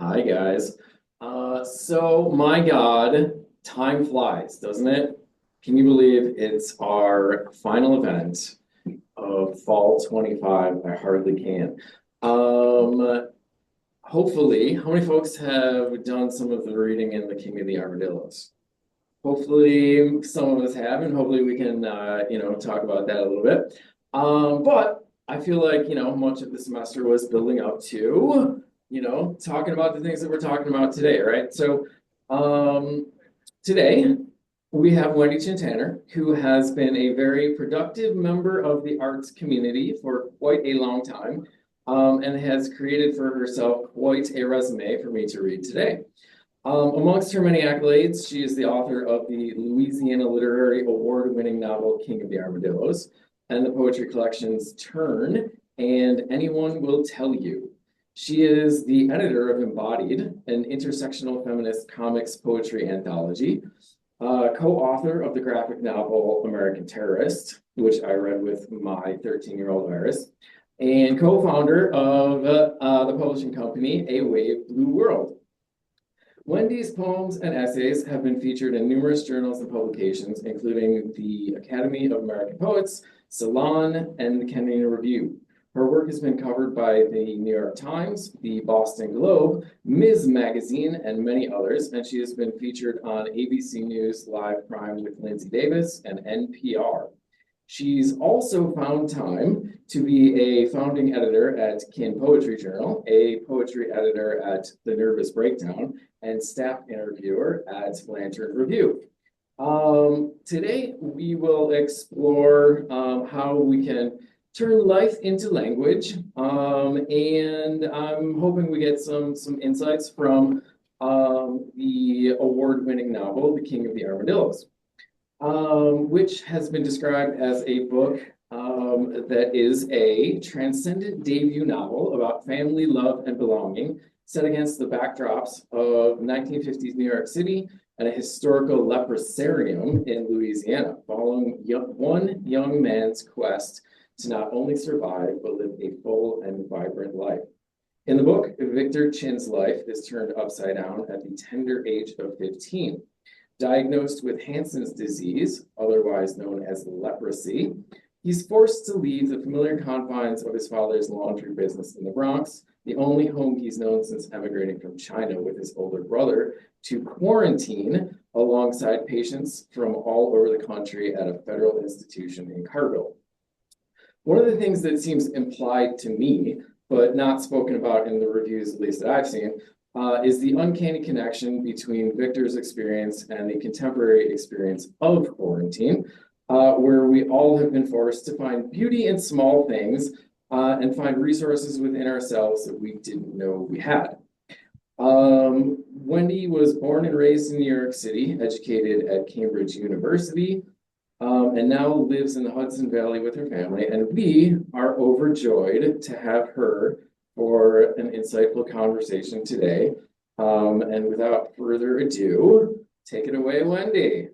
Hi guys. So my God, time flies, doesn't it? Can you believe it's our final event of Fall 25? I hardly can. Um, Hopefully, how many folks have done some of the reading in The King of the Armadillos? Hopefully, some of us have, and hopefully we can, talk about that a little bit. But I feel like, much of the semester was building up to, talking about the things that we're talking about today, right? So, today we have Wendy Tanner, who has been a very productive member of the arts community for quite a long time, and has created for herself quite a resume for me to read today. Amongst her many accolades, she is the author of the Louisiana Literary Award-winning novel King of the Armadillos and the poetry collections Turn and Anyone Will Tell You. She is the editor of Embodied, an intersectional feminist comics poetry anthology, co-author of the graphic novel American Terrorist, which I read with my 13-year-old Iris, and co-founder of the publishing company A Wave Blue World. Wendy's poems and essays have been featured in numerous journals and publications, including the Academy of American Poets, Salon, and the Kennedy Review. Her work has been covered by the New York Times, the Boston Globe, Ms. Magazine, and many others, and she has been featured on ABC News Live Prime with Lindsay Davis and NPR. She's also found time to be a founding editor at Kin Poetry Journal, a poetry editor at The Nervous Breakdown, and staff interviewer at Lantern Review. Today, we will explore how we can turn life into language, and I'm hoping we get some insights from the award-winning novel, The King of the Armadillos, which has been described as a book that is a transcendent debut novel about family, love, and belonging, set against the backdrops of 1950s New York City and a historical leprosarium in Louisiana, following one young man's quest to not only survive, but live a full and vibrant life. In the book, Victor Chin's life is turned upside down at the tender age of 15. Diagnosed with Hansen's disease, otherwise known as leprosy, he's forced to leave the familiar confines of his father's laundry business in the Bronx, the only home he's known since emigrating from China with his older brother, to quarantine alongside patients from all over the country at a federal institution in Cargill. One of the things that seems implied to me, but not spoken about in the reviews, at least that I've seen, is the uncanny connection between Victor's experience and the contemporary experience of quarantine, where we all have been forced to find beauty in small things and find resources within ourselves that we didn't know we had. Wendy was born and raised in New York City, educated at Cambridge University, and now lives in the Hudson Valley with her family. And we are overjoyed to have her for an insightful conversation today. And without further ado, take it away, Wendy.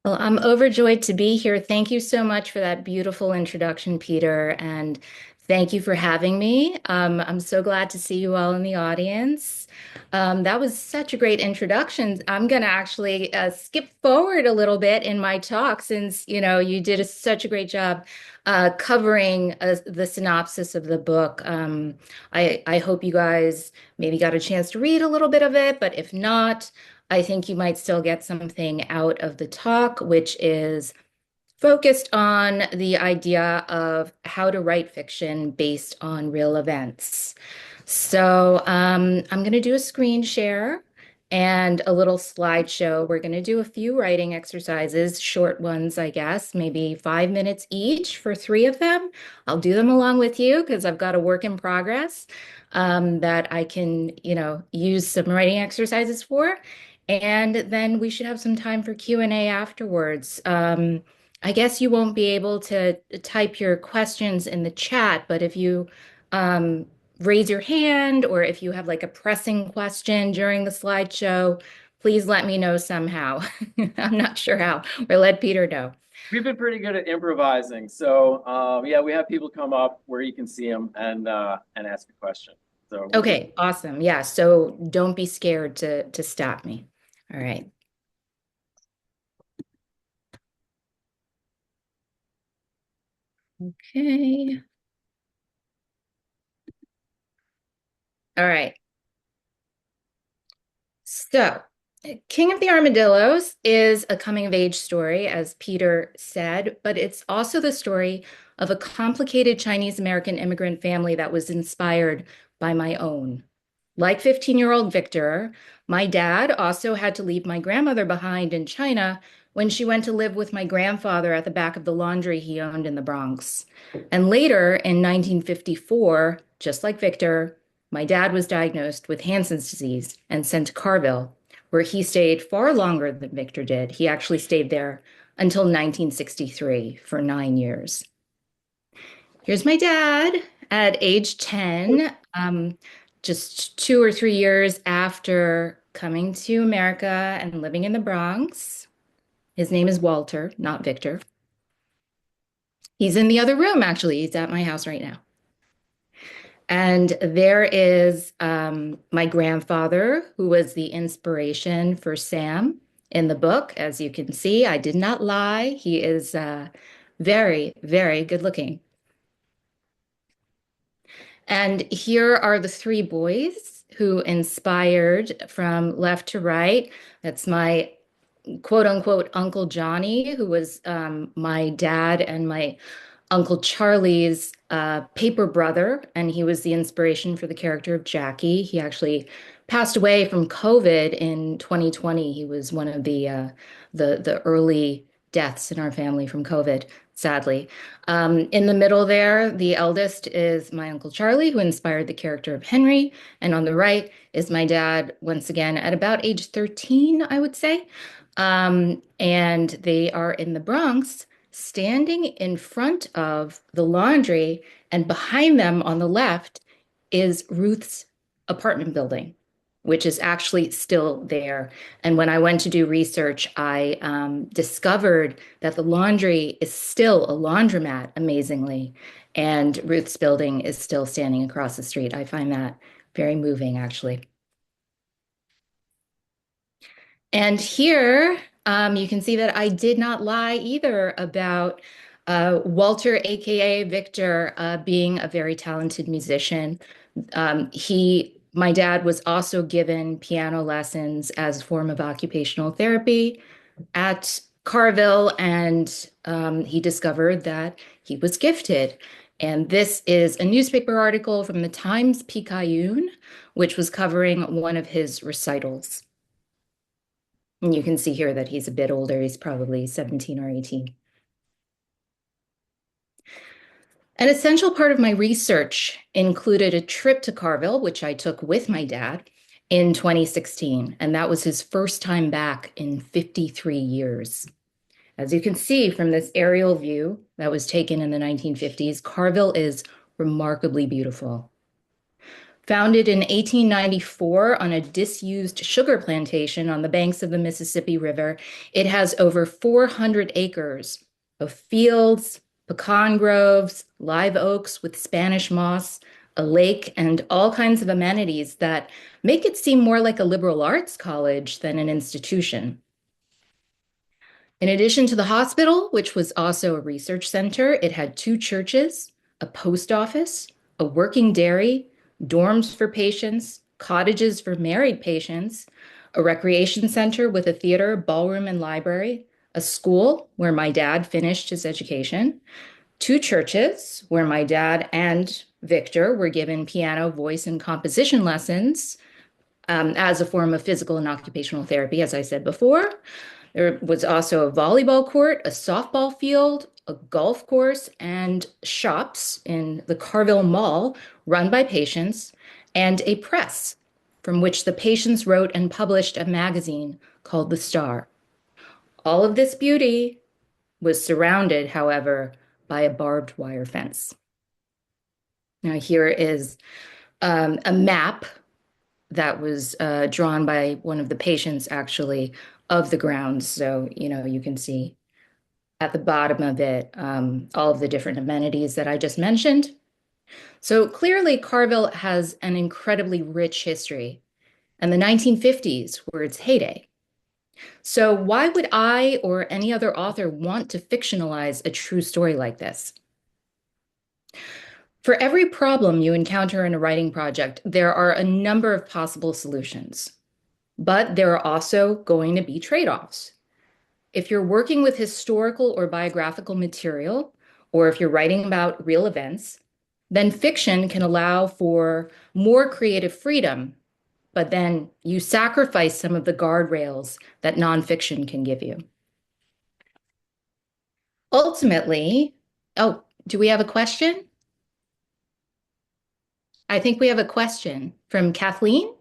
Well, I'm overjoyed to be here. Thank you so much for that beautiful introduction, Peter, and thank you for having me. I'm so glad to see you all in the audience. That was such a great introduction. I'm going to actually skip forward a little bit in my talk since, you did such a great job covering the synopsis of the book. I hope you guys maybe got a chance to read a little bit of it, but if not, I think you might still get something out of the talk, which is focused on the idea of how to write fiction based on real events. So I'm going to do a screen share and a little slideshow. We're going to do a few writing exercises, short ones, I guess, maybe 5 minutes each for three of them. I'll do them along with you because I've got a work in progress that I can, use some writing exercises for. And then we should have some time for Q&A afterwards. I guess you won't be able to type your questions in the chat, but if you raise your hand or if you have like a pressing question during the slideshow, please let me know somehow. I'm not sure how, or let Peter know. We've been pretty good at improvising. So yeah, we have people come up where you can see them and ask a question. So we're good. Okay, awesome. Yeah, so don't be scared to stop me. All right. Okay. All right. So, King of the Armadillos is a coming of age story, as Peter said, but it's also the story of a complicated Chinese American immigrant family that was inspired by my own. Like 15-year-old Victor, my dad also had to leave my grandmother behind in China when she went to live with my grandfather at the back of the laundry he owned in the Bronx. And later in 1954, just like Victor, my dad was diagnosed with Hansen's disease and sent to Carville, where he stayed far longer than Victor did. He actually stayed there until 1963 for 9 years. Here's my dad at age 10, just 2 or 3 years after coming to America and living in the Bronx. His name is Walter, not Victor. He's in the other room, actually. He's at my house right now. And there is my grandfather, who was the inspiration for Sam in the book. As you can see, I did not lie. He is very, very good looking. And here are the three boys who inspired from left to right. That's my quote unquote Uncle Johnny, who was my dad and my Uncle Charlie's paper brother, and he was the inspiration for the character of Jackie. He actually passed away from COVID in 2020. He was one of the early deaths in our family from COVID, sadly. In the middle there, the eldest is my Uncle Charlie, who inspired the character of Henry, and on the right is my dad, once again at about age 13, I would say. And they are in the Bronx, standing in front of the laundry, and behind them on the left is Ruth's apartment building, which is actually still there. And when I went to do research, I discovered that the laundry is still a laundromat, amazingly, and Ruth's building is still standing across the street. I find that very moving, actually. And here you can see that I did not lie either about Walter, aka Victor, being a very talented musician. My dad was also given piano lessons as a form of occupational therapy at Carville, and he discovered that he was gifted. And this is a newspaper article from the Times Picayune, which was covering one of his recitals. And you can see here that he's a bit older. He's probably 17 or 18. An essential part of my research included a trip to Carville, which I took with my dad in 2016. And that was his first time back in 53 years. As you can see from this aerial view that was taken in the 1950s, Carville is remarkably beautiful. Founded in 1894 on a disused sugar plantation on the banks of the Mississippi River, it has over 400 acres of fields, pecan groves, live oaks with Spanish moss, a lake, and all kinds of amenities that make it seem more like a liberal arts college than an institution. In addition to the hospital, which was also a research center, it had two churches, a post office, a working dairy, dorms for patients, cottages for married patients, a recreation center with a theater, ballroom, and library, a school where my dad finished his education, two churches where my dad and Victor were given piano, voice, and composition lessons as a form of physical and occupational therapy, as I said before. There was also a volleyball court, a softball field, a golf course, and shops in the Carville Mall run by patients, and a press from which the patients wrote and published a magazine called The Star. All of this beauty was surrounded, however, by a barbed wire fence. Now, here is a map that was drawn by one of the patients, actually, of the grounds. So, you can see at the bottom of it all of the different amenities that I just mentioned. So clearly, Carville has an incredibly rich history, and the 1950s were its heyday. So why would I or any other author want to fictionalize a true story like this? For every problem you encounter in a writing project, there are a number of possible solutions, but there are also going to be trade-offs. If you're working with historical or biographical material, or if you're writing about real events, then fiction can allow for more creative freedom, but then you sacrifice some of the guardrails that nonfiction can give you. Ultimately, oh, do we have a question? I think we have a question from Kathleen.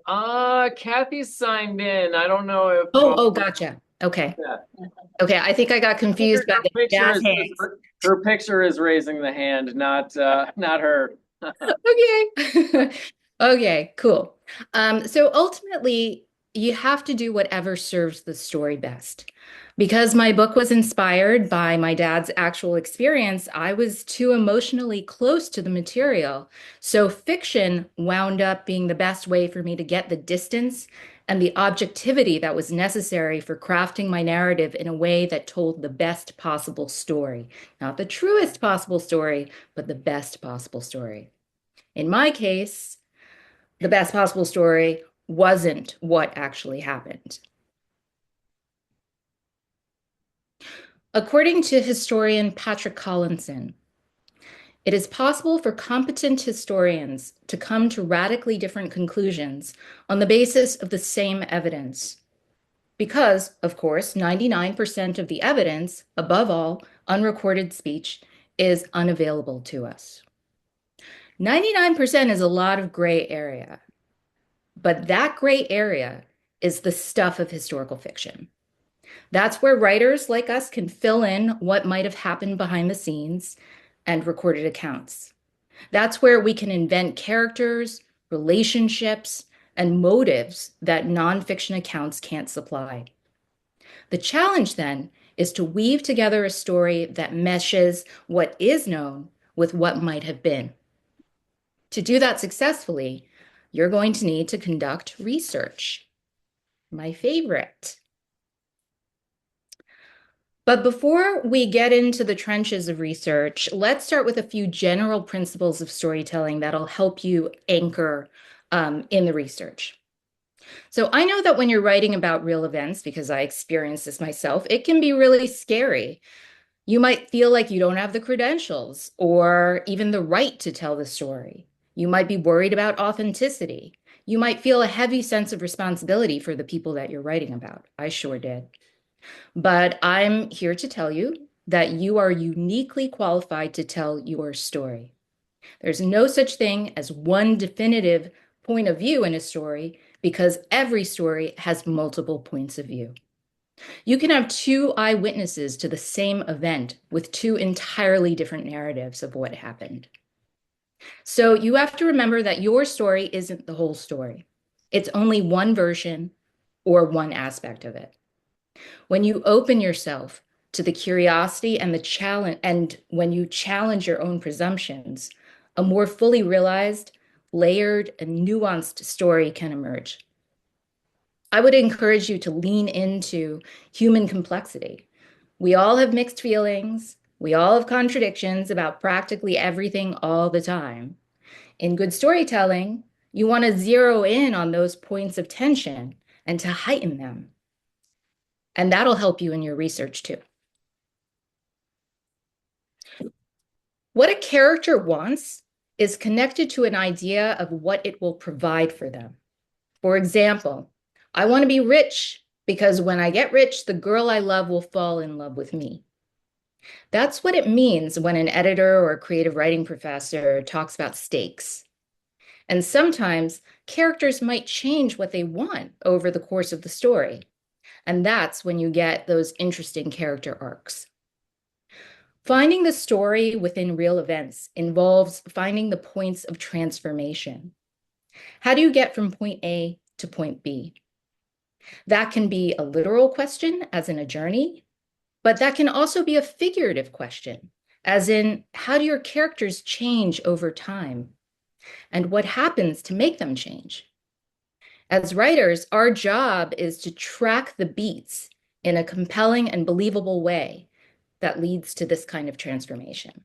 Kathy's signed in. I don't know if. Oh, gotcha. Okay. Yeah. Okay, I think I got confused by the jazz hands. Her picture is raising the hand, not her. Okay. Okay, cool. So ultimately, you have to do whatever serves the story best. Because my book was inspired by my dad's actual experience, I was too emotionally close to the material. So fiction wound up being the best way for me to get the distance and the objectivity that was necessary for crafting my narrative in a way that told the best possible story. Not the truest possible story, but the best possible story. In my case, the best possible story wasn't what actually happened. According to historian Patrick Collinson, it is possible for competent historians to come to radically different conclusions on the basis of the same evidence. Because, of course, 99% of the evidence, above all, unrecorded speech, is unavailable to us. 99% is a lot of gray area. But that gray area is the stuff of historical fiction. That's where writers like us can fill in what might have happened behind the scenes and recorded accounts. That's where we can invent characters, relationships, and motives that nonfiction accounts can't supply. The challenge then is to weave together a story that meshes what is known with what might have been. To do that successfully, you're going to need to conduct research. My favorite. But before we get into the trenches of research, let's start with a few general principles of storytelling that'll help you anchor in the research. So I know that when you're writing about real events, because I experienced this myself, it can be really scary. You might feel like you don't have the credentials or even the right to tell the story. You might be worried about authenticity. You might feel a heavy sense of responsibility for the people that you're writing about. I sure did. But I'm here to tell you that you are uniquely qualified to tell your story. There's no such thing as one definitive point of view in a story because every story has multiple points of view. You can have two eyewitnesses to the same event with two entirely different narratives of what happened. So you have to remember that your story isn't the whole story. It's only one version or one aspect of it. When you open yourself to the curiosity and the challenge, and when you challenge your own presumptions, a more fully realized, layered, and nuanced story can emerge. I would encourage you to lean into human complexity. We all have mixed feelings. We all have contradictions about practically everything all the time. In good storytelling, you want to zero in on those points of tension and to heighten them. And that'll help you in your research too. What a character wants is connected to an idea of what it will provide for them. For example, I want to be rich because when I get rich, the girl I love will fall in love with me. That's what it means when an editor or a creative writing professor talks about stakes. And sometimes characters might change what they want over the course of the story. And that's when you get those interesting character arcs. Finding the story within real events involves finding the points of transformation. How do you get from point A to point B? That can be a literal question, as in a journey, but that can also be a figurative question, as in, how do your characters change over time? And what happens to make them change? As writers, our job is to track the beats in a compelling and believable way that leads to this kind of transformation.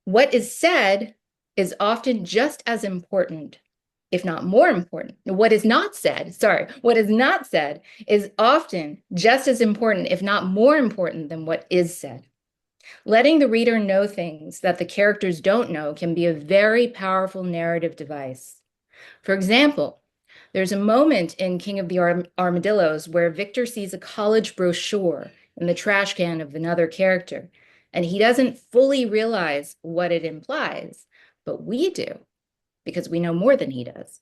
What is said is often just as important, if not more important. What is not said is often just as important, if not more important than what is said. Letting the reader know things that the characters don't know can be a very powerful narrative device. For example, there's a moment in King of the Armadillos where Victor sees a college brochure in the trash can of another character, and he doesn't fully realize what it implies, but we do, because we know more than he does.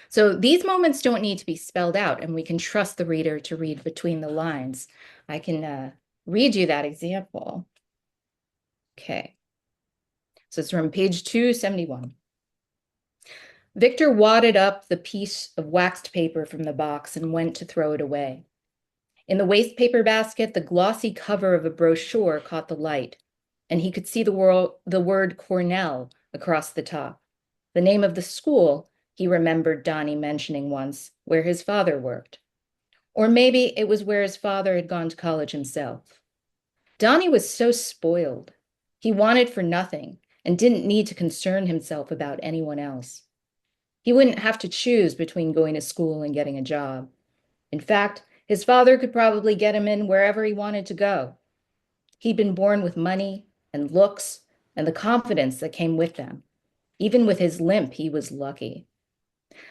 So these moments don't need to be spelled out, and we can trust the reader to read between the lines. I can read you that example. Okay. So it's from page 271. Victor wadded up the piece of waxed paper from the box and went to throw it away. In the waste paper basket, the glossy cover of a brochure caught the light, and he could see the word Cornell across the top, the name of the school he remembered Donnie mentioning once, where his father worked. Or maybe it was where his father had gone to college himself. Donnie was so spoiled. He wanted for nothing and didn't need to concern himself about anyone else. He wouldn't have to choose between going to school and getting a job. In fact, his father could probably get him in wherever he wanted to go. He'd been born with money and looks and the confidence that came with them. Even with his limp, he was lucky.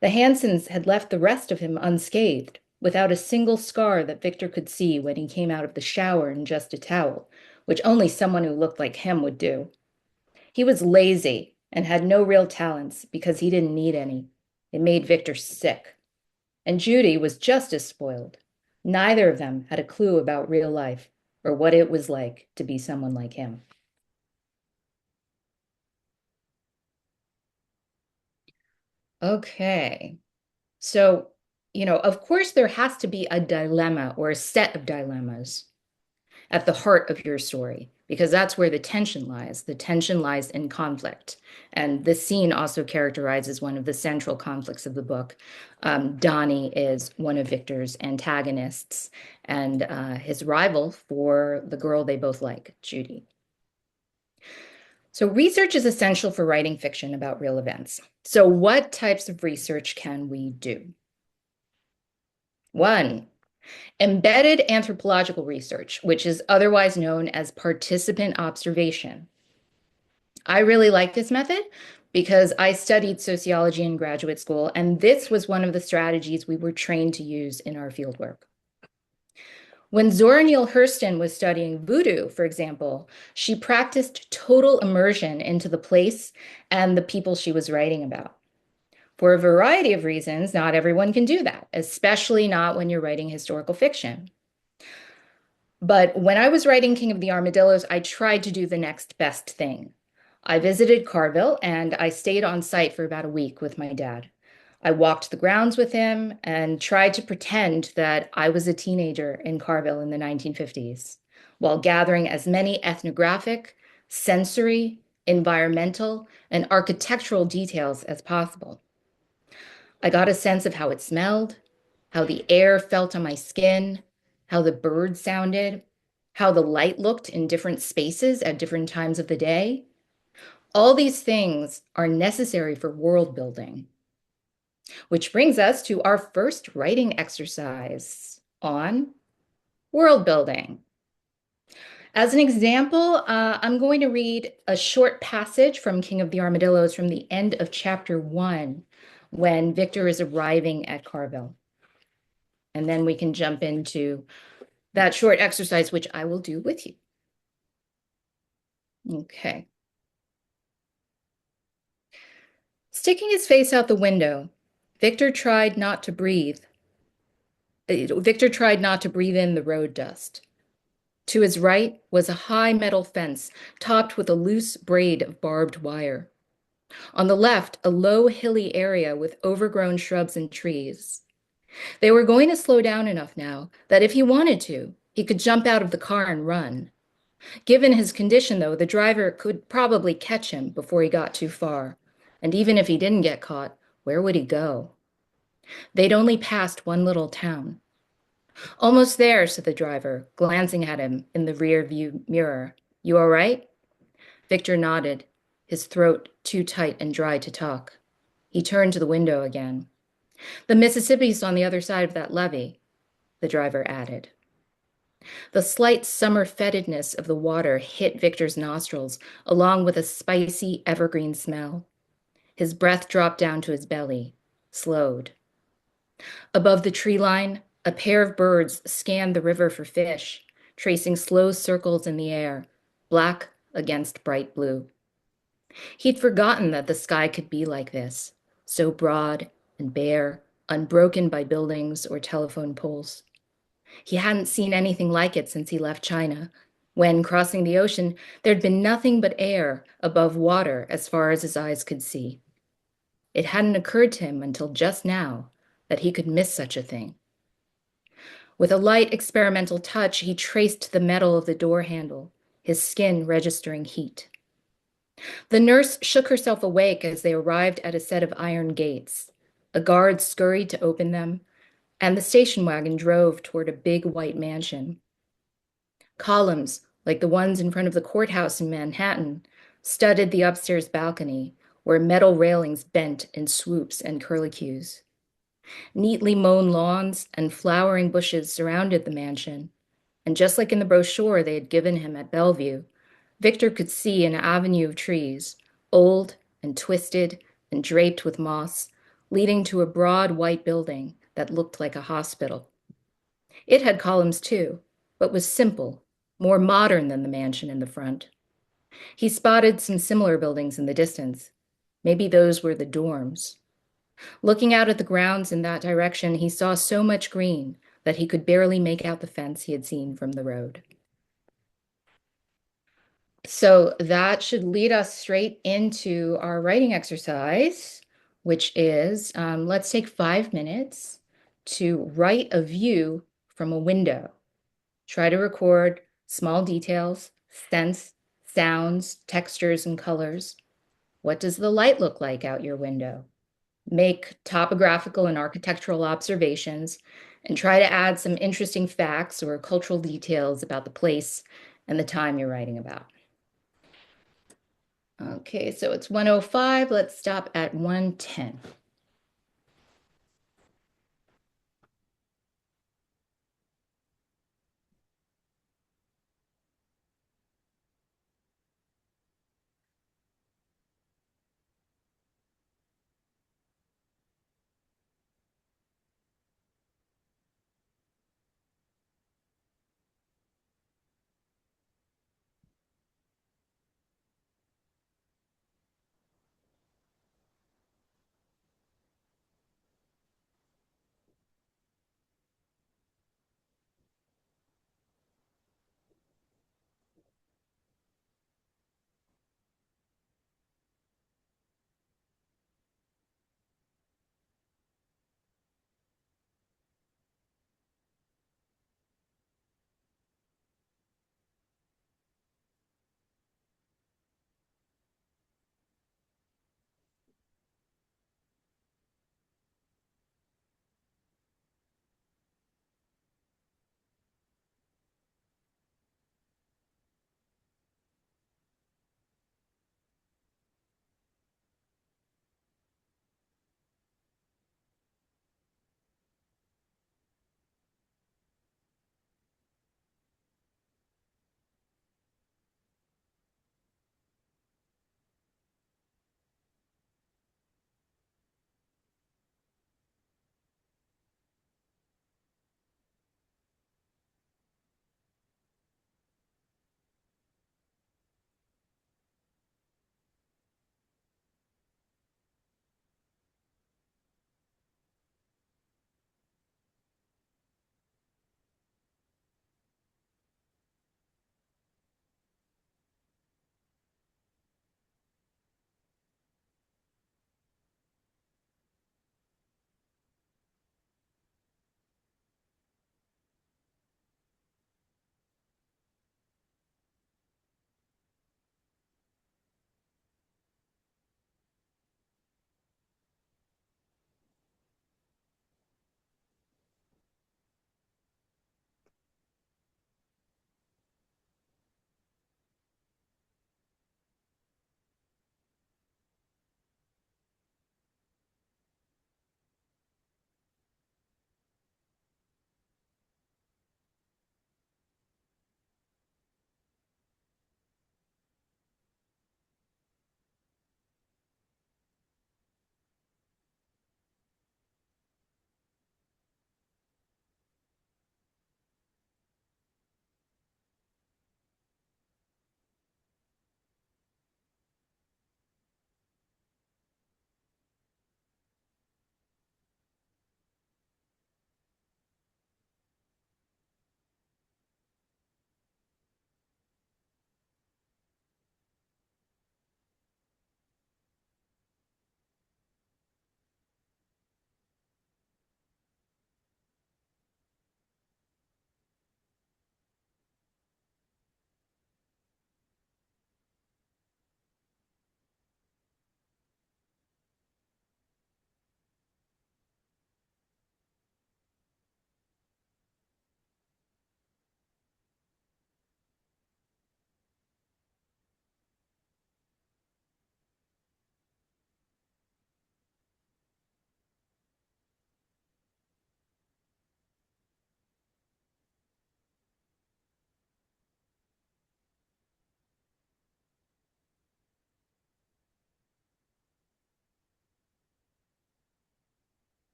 The Hansons had left the rest of him unscathed, without a single scar that Victor could see when he came out of the shower in just a towel, which only someone who looked like him would do. He was lazy and had no real talents because he didn't need any. It made Victor sick. And Judy was just as spoiled. Neither of them had a clue about real life or what it was like to be someone like him. Okay. So, of course, there has to be a dilemma or a set of dilemmas at the heart of your story, because that's where the tension lies. The tension lies in conflict. And this scene also characterizes one of the central conflicts of the book. Donnie is one of Victor's antagonists and his rival for the girl they both like, Judy. So research is essential for writing fiction about real events. So what types of research can we do? One, embedded anthropological research, which is otherwise known as participant observation. I really like this method because I studied sociology in graduate school, and this was one of the strategies we were trained to use in our fieldwork. When Zora Neale Hurston was studying voodoo, for example, she practiced total immersion into the place and the people she was writing about. For a variety of reasons, not everyone can do that, especially not when you're writing historical fiction. But when I was writing King of the Armadillos, I tried to do the next best thing. I visited Carville and I stayed on site for about a week with my dad. I walked the grounds with him and tried to pretend that I was a teenager in Carville in the 1950s, while gathering as many ethnographic, sensory, environmental, and architectural details as possible. I got a sense of how it smelled, how the air felt on my skin, how the birds sounded, how the light looked in different spaces at different times of the day. All these things are necessary for world building, which brings us to our first writing exercise on world building. As an example, I'm going to read a short passage from King of the Armadillos from the end of chapter 1, when Victor is arriving at Carville. And then we can jump into that short exercise, which I will do with you. Okay. Sticking his face out the window, Victor tried not to breathe. Victor tried not to breathe in the road dust. To his right was a high metal fence topped with a loose braid of barbed wire. On the left, a low, hilly area with overgrown shrubs and trees. They were going to slow down enough now that if he wanted to, He could jump out of the car and run. Given his condition, though, the driver could probably catch him before he got too far. And even if he didn't get caught, where would he go? They'd only passed one little town. Almost there, said the driver, glancing at him in the rear view mirror. You all right? Victor nodded, his throat too tight and dry to talk. He turned to the window again. The Mississippi's on the other side of that levee, the driver added. The slight summer fetidness of the water hit Victor's nostrils, along with a spicy evergreen smell. His breath dropped down to his belly, slowed. Above the tree line, a pair of birds scanned the river for fish, tracing slow circles in the air, black against bright blue. He'd forgotten that the sky could be like this, so broad and bare, unbroken by buildings or telephone poles. He hadn't seen anything like it since he left China, when, crossing the ocean, there'd been nothing but air above water as far as his eyes could see. It hadn't occurred to him until just now that he could miss such a thing. With a light experimental touch, he traced the metal of the door handle, his skin registering heat. The nurse shook herself awake as they arrived at a set of iron gates. A guard scurried to open them, and the station wagon drove toward a big white mansion. Columns, like the ones in front of the courthouse in Manhattan, studded the upstairs balcony, where metal railings bent in swoops and curlicues. Neatly mown lawns and flowering bushes surrounded the mansion, and just like in the brochure they had given him at Bellevue, Victor could see an avenue of trees, old and twisted and draped with moss, leading to a broad white building that looked like a hospital. It had columns too, but was simple, more modern than the mansion in the front. He spotted some similar buildings in the distance. Maybe those were the dorms. Looking out at the grounds in that direction, he saw so much green that he could barely make out the fence he had seen from the road. So that should lead us straight into our writing exercise, which is let's take 5 minutes to write a view from a window. Try to record small details, scents, sounds, textures, and colors. What does the light look like out your window? Make topographical and architectural observations, and try to add some interesting facts or cultural details about the place and the time you're writing about. Okay, so it's 1:05. Let's stop at 1:10.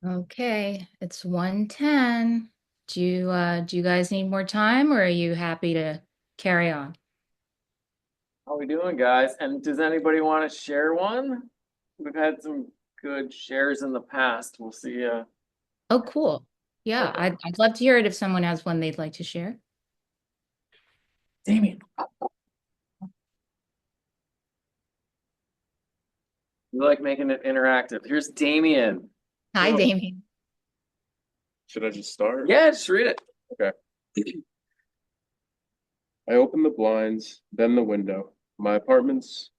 Okay, it's 1:10. Do you guys need more time or are you happy to carry on? How we doing, guys? And does anybody want to share one? We've had some good shares in the past. We'll see. Oh, cool. Yeah, Okay. I'd love to hear it if someone has one they'd like to share. Damien, we like making it interactive. Here's Damien. Hi, Go. Damien. Should I just start? Yeah, just read it. Okay. I opened the blinds, then the window. My apartment's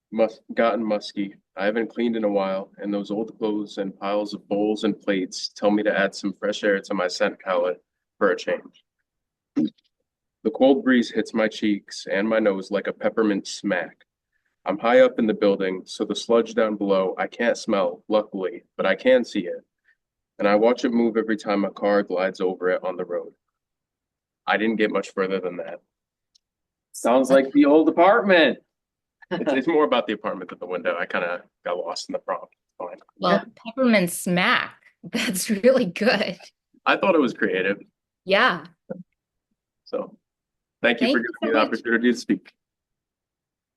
gotten musky. I haven't cleaned in a while, and those old clothes and piles of bowls and plates tell me to add some fresh air to my scent palette for a change. The cold breeze hits my cheeks and my nose like a peppermint smack. I'm high up in the building, so the sludge down below I can't smell, luckily, but I can see it, and I watch it move every time a car glides over it on the road. I didn't get much further than that. Sounds like the old apartment. It's more about the apartment than the window. I kind of got lost in the prompt. Fine. Well, peppermint smack. That's really good. I thought it was creative, Yeah. so thank you for Thank giving you me so the much. opportunity to speak.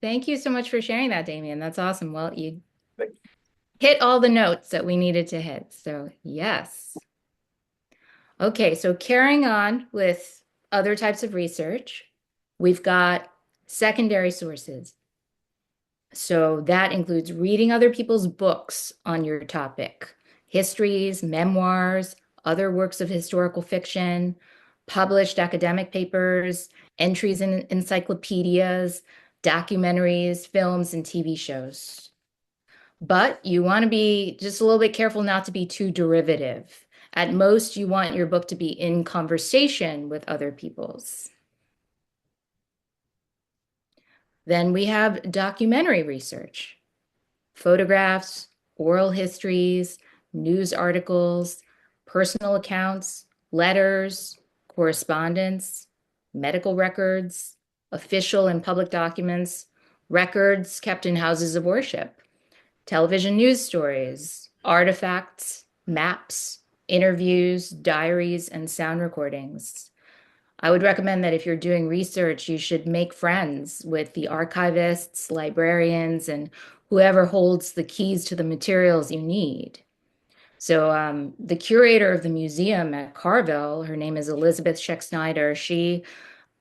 Thank you so much for sharing that, Damien. That's awesome. Well, you Thank you. hit all the notes that we needed to hit. So, yes. Okay, so carrying on with other types of research, we've got secondary sources. So that includes reading other people's books on your topic, histories, memoirs, other works of historical fiction, published academic papers, entries in encyclopedias, documentaries, films, and TV shows. But you want to be just a little bit careful not to be too derivative. At most, you want your book to be in conversation with other people's. Then we have documentary research, photographs, oral histories, news articles, personal accounts, letters, correspondence, medical records, official and public documents, records kept in houses of worship, television news stories, artifacts, maps, interviews, diaries, and sound recordings. I would recommend that if you're doing research, you should make friends with the archivists, librarians, and whoever holds the keys to the materials you need. So, the curator of the museum at Carville, her name is Elizabeth Scheck Snyder. She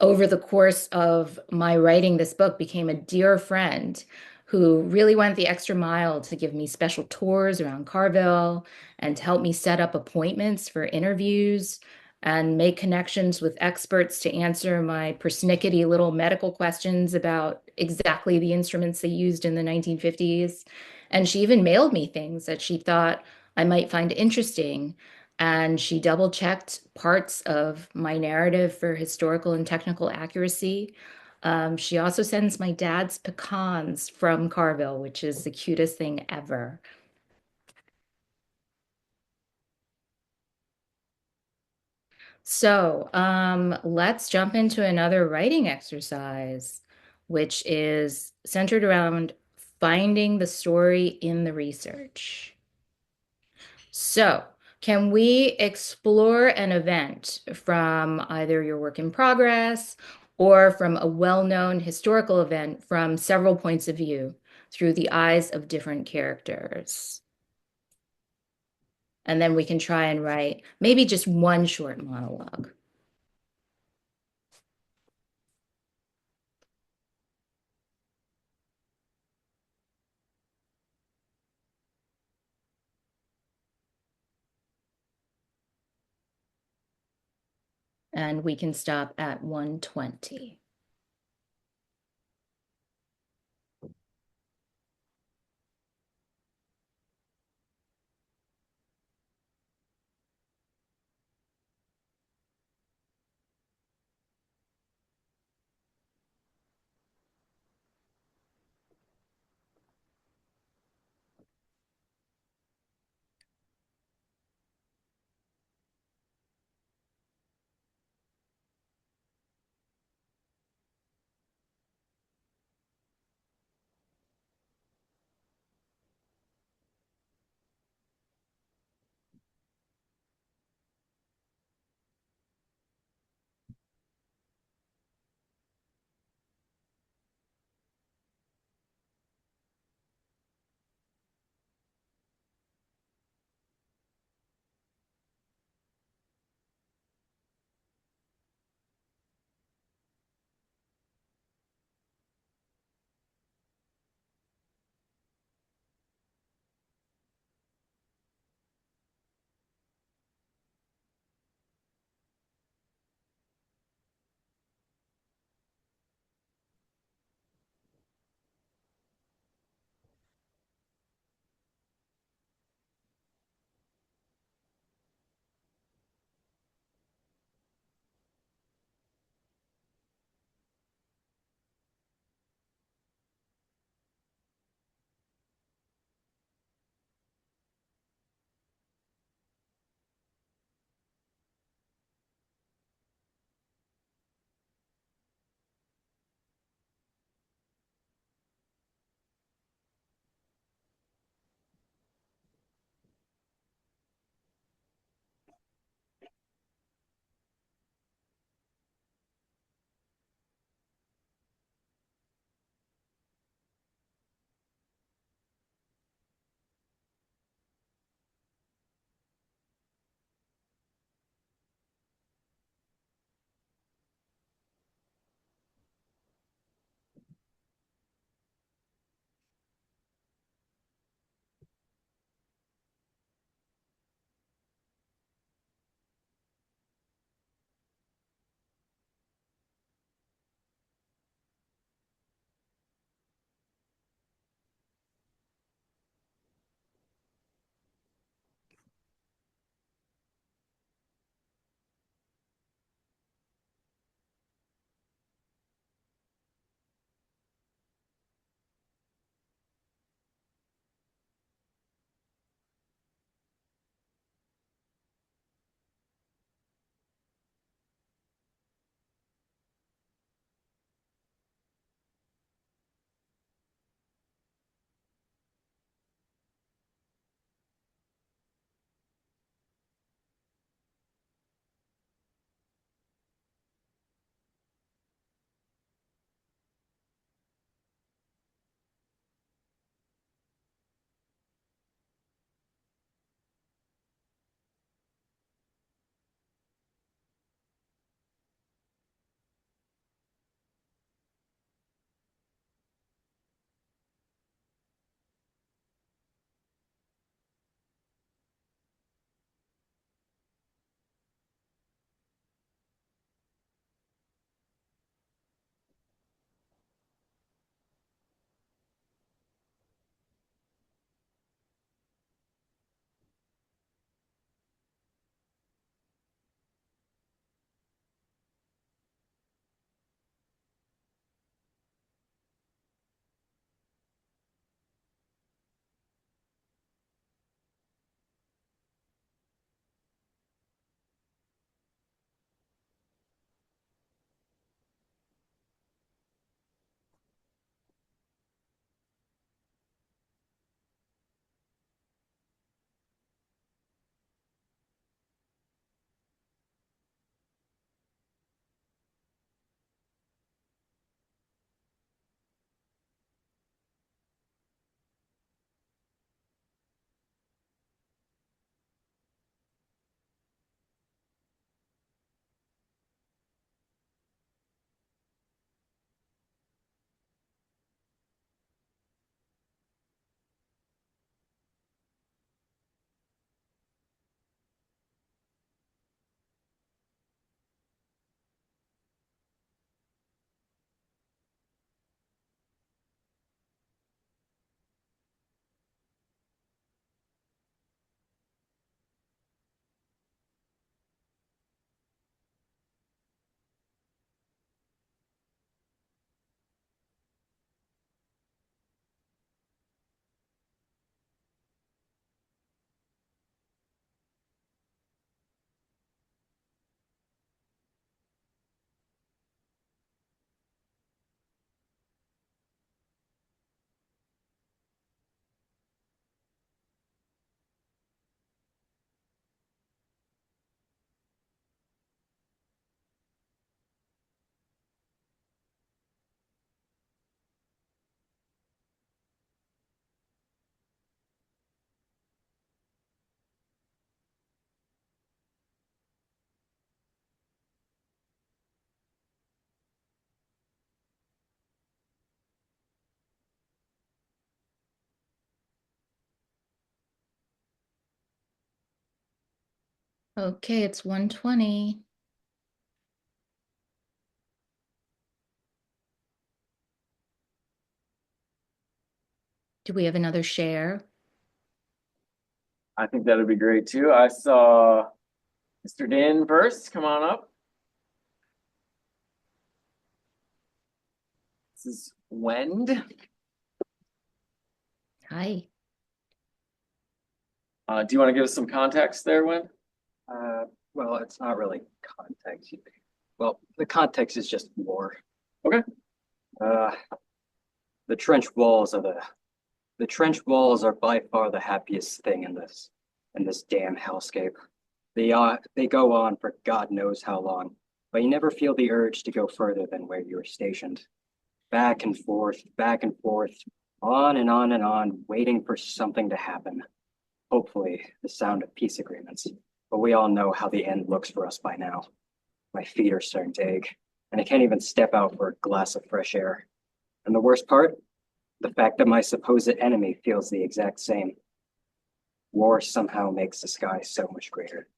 over the course of my writing this book became a dear friend who really went the extra mile to give me special tours around Carville and to help me set up appointments for interviews and make connections with experts to answer my persnickety little medical questions about exactly the instruments they used in the 1950s. And she even mailed me things that she thought I might find interesting, and she double checked parts of my narrative for historical and technical accuracy. She also sends my dad's pecans from Carville, which is the cutest thing ever. So, let's jump into another writing exercise, which is centered around finding the story in the research. So, can we explore an event from either your work in progress or from a well-known historical event from several points of view through the eyes of different characters? And then we can try and write maybe just one short monologue. And we can stop at 120. Okay, it's 1:20. Do we have another share? I think that'd be great too. I saw Mr. Dan first. Come on up. This is Wendy. Hi. Do you want to give us some context there, Wen? Well, it's not really context. Well, the context is just war. Okay. Uh, the trench walls are the trench walls are by far the happiest thing in this damn hellscape. They go on for God knows how long, but you never feel the urge to go further than where you are stationed. Back and forth, on and on and on, waiting for something to happen. Hopefully, the sound of peace agreements. But we all know how the end looks for us by now. My feet are starting to ache, and I can't even step out for a glass of fresh air. And the worst part? The fact that my supposed enemy feels the exact same. War somehow makes the sky so much greater.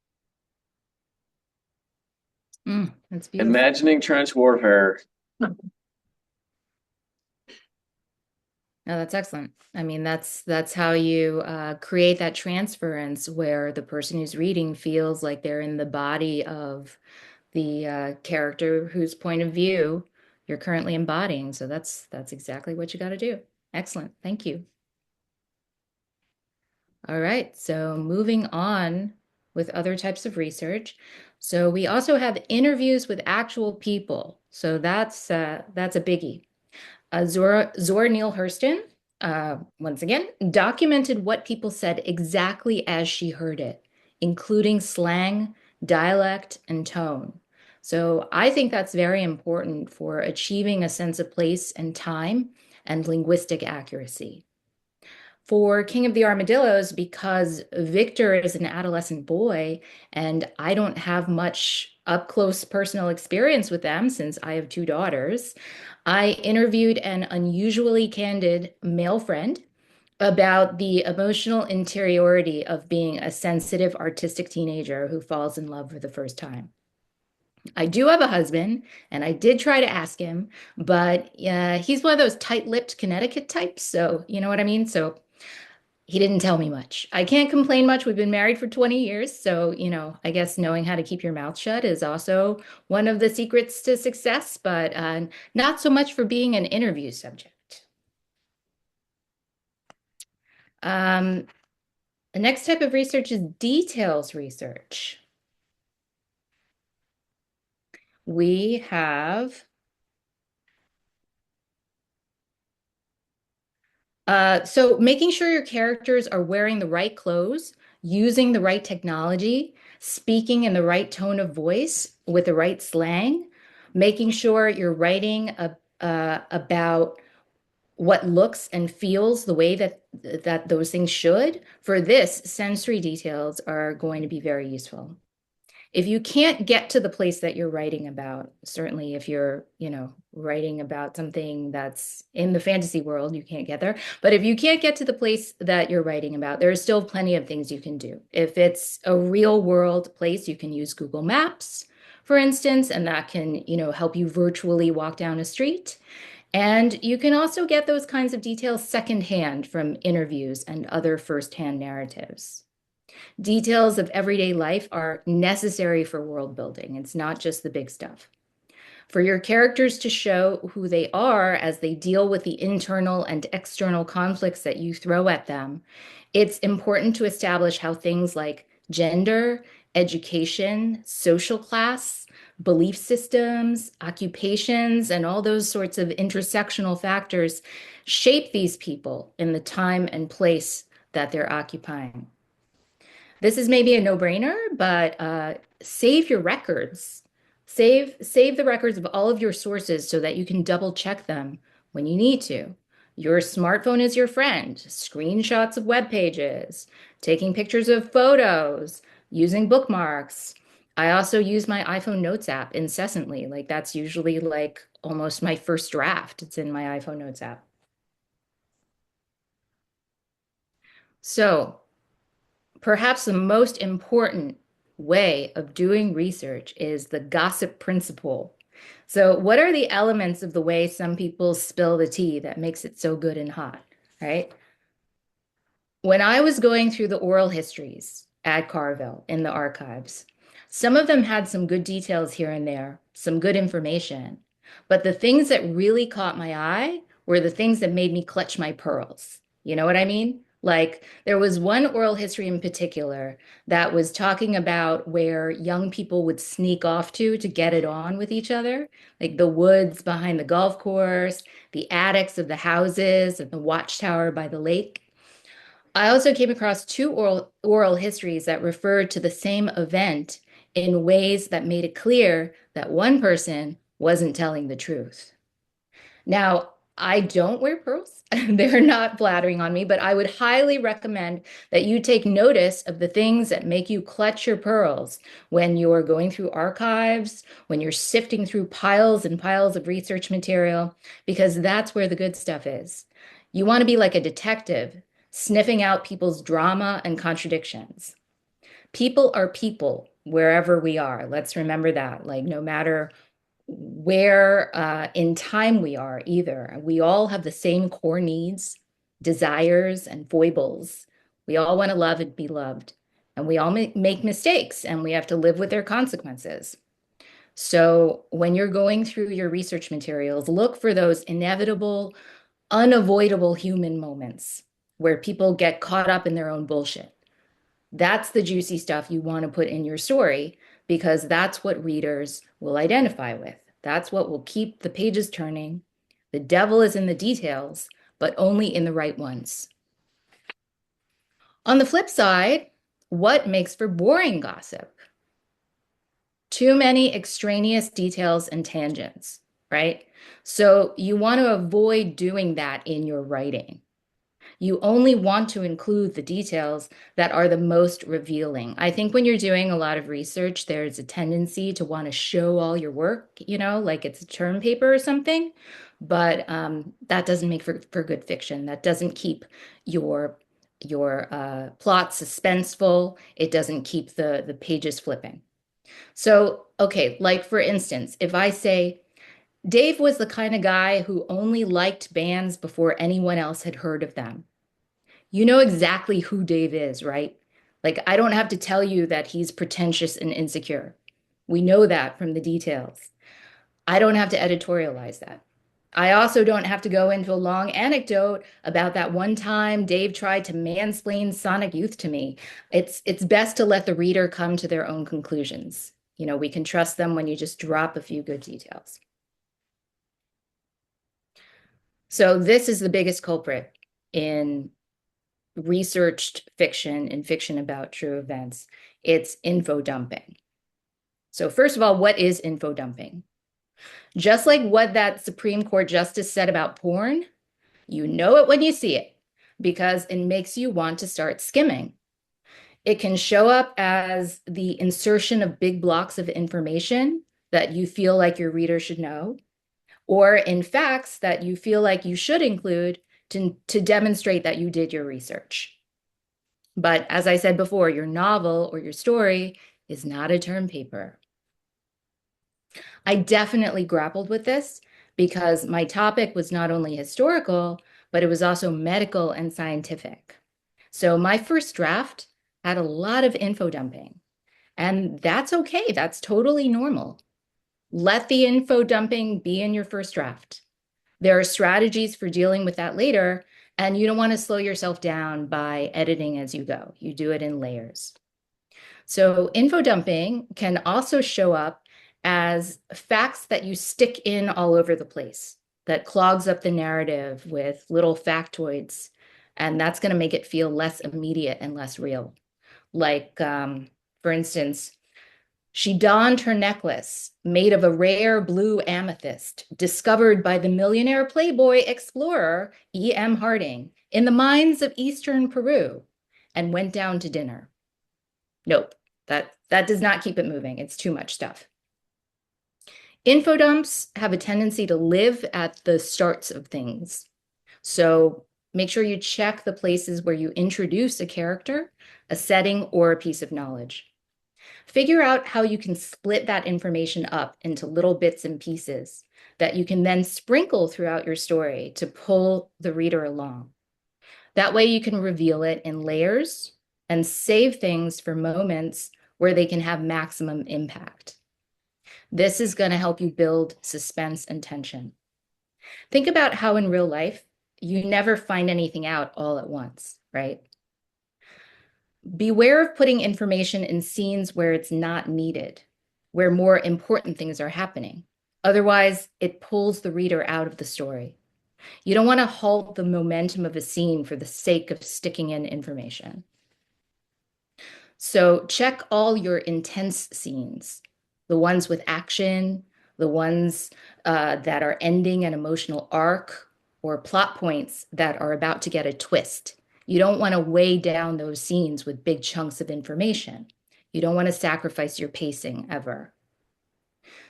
That's beautiful. Imagining trench warfare. No, that's excellent. I mean, that's how you create that transference where the person who's reading feels like they're in the body of the character whose point of view you're currently embodying. So that's exactly what you got to do. Excellent. Thank you. All right. So moving on with other types of research. So we also have interviews with actual people. So that's a biggie. Zora Neale Hurston, once again, documented what people said exactly as she heard it, including slang, dialect, and tone. So I think that's very important for achieving a sense of place and time and linguistic accuracy. For King of the Armadillos, because Victor is an adolescent boy and I don't have much up close personal experience with them since I have two daughters, I interviewed an unusually candid male friend about the emotional interiority of being a sensitive artistic teenager who falls in love for the first time. I do have a husband, and I did try to ask him, but he's one of those tight-lipped Connecticut types, so you know what I mean? So he didn't tell me much. I can't complain much. We've been married for 20 years. So, I guess knowing how to keep your mouth shut is also one of the secrets to success, but not so much for being an interview subject. The next type of research is details research. We have so making sure your characters are wearing the right clothes, using the right technology, speaking in the right tone of voice with the right slang, making sure you're writing about what looks and feels the way that those things should. For this, sensory details are going to be very useful. If you can't get to the place that you're writing about, certainly if you're, writing about something that's in the fantasy world, you can't get there. But if you can't get to the place that you're writing about, there are still plenty of things you can do. If it's a real world place, you can use Google Maps, for instance, and that can, help you virtually walk down a street. And you can also get those kinds of details secondhand from interviews and other firsthand narratives. Details of everyday life are necessary for world building. It's not just the big stuff. For your characters to show who they are as they deal with the internal and external conflicts that you throw at them, it's important to establish how things like gender, education, social class, belief systems, occupations, and all those sorts of intersectional factors shape these people in the time and place that they're occupying. This is maybe a no-brainer, but save your records. Save the records of all of your sources so that you can double check them when you need to. Your smartphone is your friend. Screenshots of web pages, taking pictures of photos, using bookmarks. I also use my iPhone Notes app incessantly. Like that's usually like almost my first draft. It's in my iPhone Notes app. So perhaps the most important way of doing research is the gossip principle. So, what are the elements of the way some people spill the tea that makes it so good and hot, right? When I was going through the oral histories at Carville in the archives, some of them had some good details here and there, some good information. But the things that really caught my eye were the things that made me clutch my pearls. You know what I mean? Like there was one oral history in particular that was talking about where young people would sneak off to get it on with each other, like the woods behind the golf course, the attics of the houses, and the watchtower by the lake. I also came across two oral histories that referred to the same event in ways that made it clear that one person wasn't telling the truth. Now, I don't wear pearls. They're not flattering on me, but I would highly recommend that you take notice of the things that make you clutch your pearls when you're going through archives, when you're sifting through piles and piles of research material, because that's where the good stuff is. You want to be like a detective, sniffing out people's drama and contradictions. People are people wherever we are. Let's remember that. Like, no matter where in time we are, either, we all have the same core needs, desires, and foibles. We all want to love and be loved. And we all make mistakes, and we have to live with their consequences. So, when you're going through your research materials, look for those inevitable, unavoidable human moments where people get caught up in their own bullshit. That's the juicy stuff you want to put in your story because that's what readers will identify with. That's what will keep the pages turning. The devil is in the details, but only in the right ones. On the flip side, what makes for boring gossip? Too many extraneous details and tangents, right? So you want to avoid doing that in your writing. You only want to include the details that are the most revealing. I think when you're doing a lot of research, there's a tendency to want to show all your work, like it's a term paper or something. But that doesn't make for good fiction. That doesn't keep your plot suspenseful. It doesn't keep the pages flipping. So, okay, like for instance, if I say, Dave was the kind of guy who only liked bands before anyone else had heard of them. You know exactly who Dave is, right? Like, I don't have to tell you that he's pretentious and insecure. We know that from the details. I don't have to editorialize that. I also don't have to go into a long anecdote about that one time Dave tried to mansplain Sonic Youth to me. It's best to let the reader come to their own conclusions. We can trust them when you just drop a few good details. So this is the biggest culprit in researched fiction and fiction about true events. It's info dumping. So first of all, what is info dumping? Just like what that Supreme Court justice said about porn, you know it when you see it because it makes you want to start skimming. It can show up as the insertion of big blocks of information that you feel like your reader should know, or in facts that you feel like you should include to demonstrate that you did your research. But as I said before, your novel or your story is not a term paper. I definitely grappled with this because my topic was not only historical, but it was also medical and scientific. So my first draft had a lot of info dumping, and that's okay. That's totally normal. Let the info dumping be in your first draft. There are strategies for dealing with that later, and you don't want to slow yourself down by editing as you go. You do it in layers. So info dumping can also show up as facts that you stick in all over the place that clogs up the narrative with little factoids, and that's going to make it feel less immediate and less real. Like, for instance, she donned her necklace made of a rare blue amethyst discovered by the millionaire playboy explorer E.M. Harding in the mines of eastern Peru and went down to dinner. Nope, that does not keep it moving. It's too much stuff. Info dumps have a tendency to live at the starts of things. So make sure you check the places where you introduce a character, a setting, or a piece of knowledge. Figure out how you can split that information up into little bits and pieces that you can then sprinkle throughout your story to pull the reader along. That way you can reveal it in layers and save things for moments where they can have maximum impact. This is going to help you build suspense and tension. Think about how in real life, you never find anything out all at once, right? Beware of putting information in scenes where it's not needed, where more important things are happening. Otherwise, it pulls the reader out of the story. You don't want to halt the momentum of a scene for the sake of sticking in information. So check all your intense scenes, the ones with action, the ones that are ending an emotional arc, or plot points that are about to get a twist. You don't want to weigh down those scenes with big chunks of information. You don't want to sacrifice your pacing ever.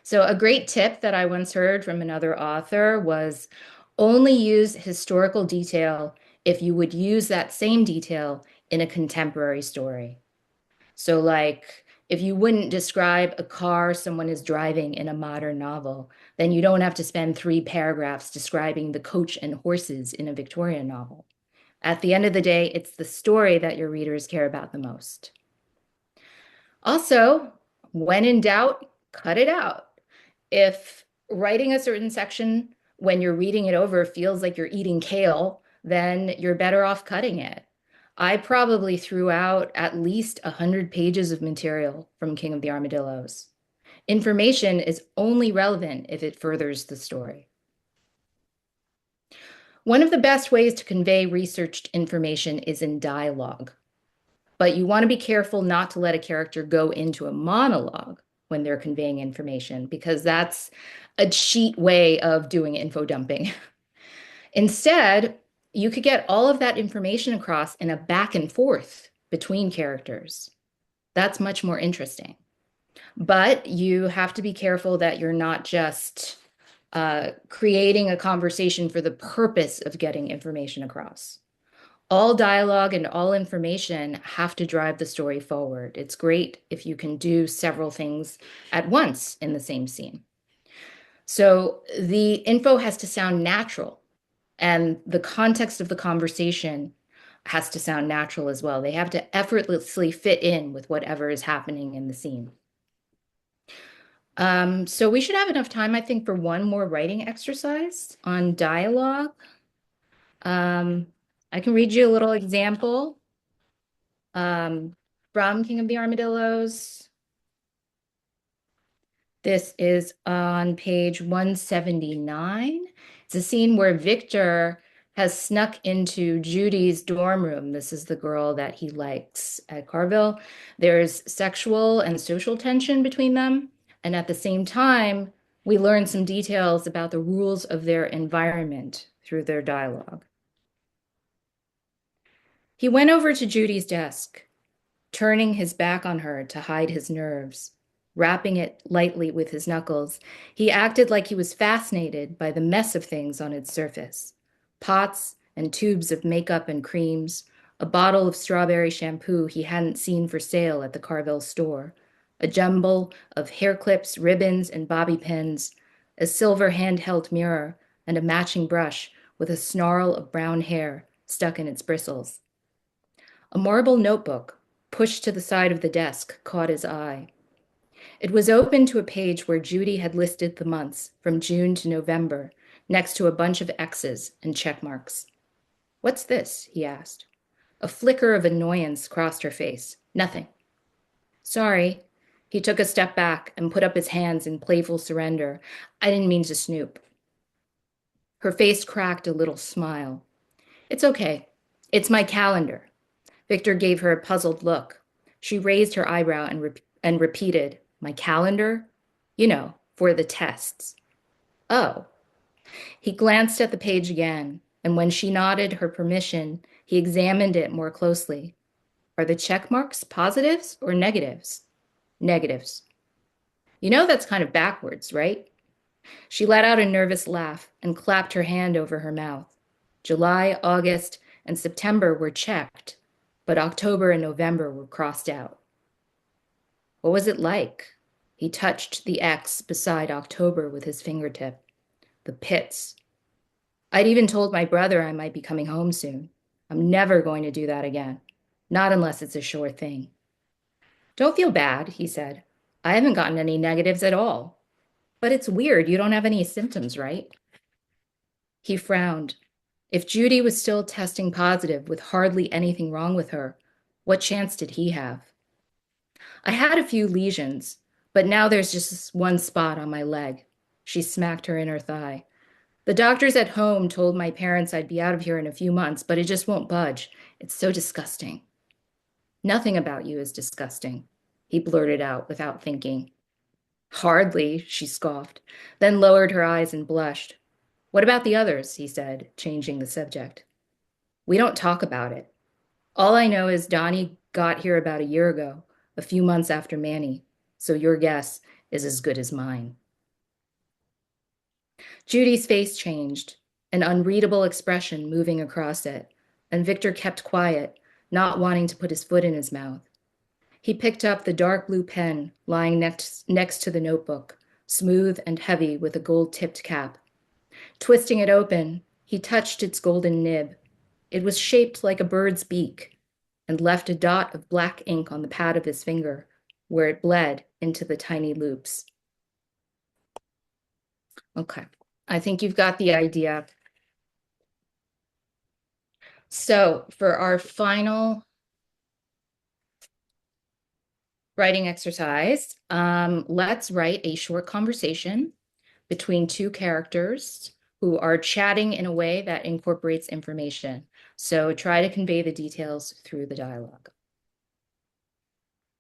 So a great tip that I once heard from another author was only use historical detail if you would use that same detail in a contemporary story. So like if you wouldn't describe a car someone is driving in a modern novel, then you don't have to spend 3 paragraphs describing the coach and horses in a Victorian novel. At the end of the day, it's the story that your readers care about the most. Also, when in doubt, cut it out. If writing a certain section when you're reading it over feels like you're eating kale, then you're better off cutting it. I probably threw out at least 100 pages of material from King of the Armadillos. Information is only relevant if it furthers the story. One of the best ways to convey researched information is in dialogue, but you want to be careful not to let a character go into a monologue when they're conveying information, because that's a cheat way of doing info dumping. Instead, you could get all of that information across in a back and forth between characters. That's much more interesting. But you have to be careful that you're not just creating a conversation for the purpose of getting information across. All dialogue and all information have to drive the story forward. It's great if you can do several things at once in the same scene. So the info has to sound natural, and the context of the conversation has to sound natural as well. They have to effortlessly fit in with whatever is happening in the scene. So we should have enough time, I think, for one more writing exercise on dialogue. I can read you a little example from King of the Armadillos. This is on page 179. It's a scene where Victor has snuck into Judy's dorm room. This is the girl that he likes at Carville. There's sexual and social tension between them. And at the same time, we learn some details about the rules of their environment through their dialogue. He went over to Judy's desk, turning his back on her to hide his nerves. Rapping it lightly with his knuckles, he acted like he was fascinated by the mess of things on its surface. Pots and tubes of makeup and creams, a bottle of strawberry shampoo he hadn't seen for sale at the Carville store, a jumble of hair clips, ribbons, and bobby pins, a silver handheld mirror, and a matching brush with a snarl of brown hair stuck in its bristles. A marble notebook, pushed to the side of the desk, caught his eye. It was open to a page where Judy had listed the months from June to November, next to a bunch of X's and check marks. "What's this?" he asked. A flicker of annoyance crossed her face. "Nothing." "Sorry." He took a step back and put up his hands in playful surrender. "I didn't mean to snoop." Her face cracked a little smile. "It's okay. It's my calendar." Victor gave her a puzzled look. She raised her eyebrow and repeated, "My calendar? You know, for the tests." "Oh." He glanced at the page again, and when she nodded her permission, he examined it more closely. "Are the check marks positives or negatives?" "Negatives." "You know that's kind of backwards, right?" She let out a nervous laugh and clapped her hand over her mouth. July, August, and September were checked, but October and November were crossed out. What was it like? He touched the X beside October with his fingertip. The pits. I'd even told my brother I might be coming home soon. I'm never going to do that again. Not unless it's a sure thing. Don't feel bad, he said. I haven't gotten any negatives at all. But it's weird, you don't have any symptoms, right? He frowned. If Judy was still testing positive with hardly anything wrong with her, what chance did he have? I had a few lesions, but now there's just this one spot on my leg. She smacked her inner thigh. The doctors at home told my parents I'd be out of here in a few months, but it just won't budge. It's so disgusting. Nothing about you is disgusting, he blurted out without thinking. Hardly, she scoffed, then lowered her eyes and blushed. What about the others? He said, changing the subject. We don't talk about it. All I know is Donnie got here about a year ago, a few months after Manny, so your guess is as good as mine. Judy's face changed, an unreadable expression moving across it, and Victor kept quiet, not wanting to put his foot in his mouth. He picked up the dark blue pen lying next to the notebook, smooth and heavy with a gold-tipped cap. Twisting it open, he touched its golden nib. It was shaped like a bird's beak and left a dot of black ink on the pad of his finger, where it bled into the tiny loops. Okay, I think you've got the idea. So for our final writing exercise, let's write a short conversation between two characters who are chatting in a way that incorporates information. So try to convey the details through the dialogue.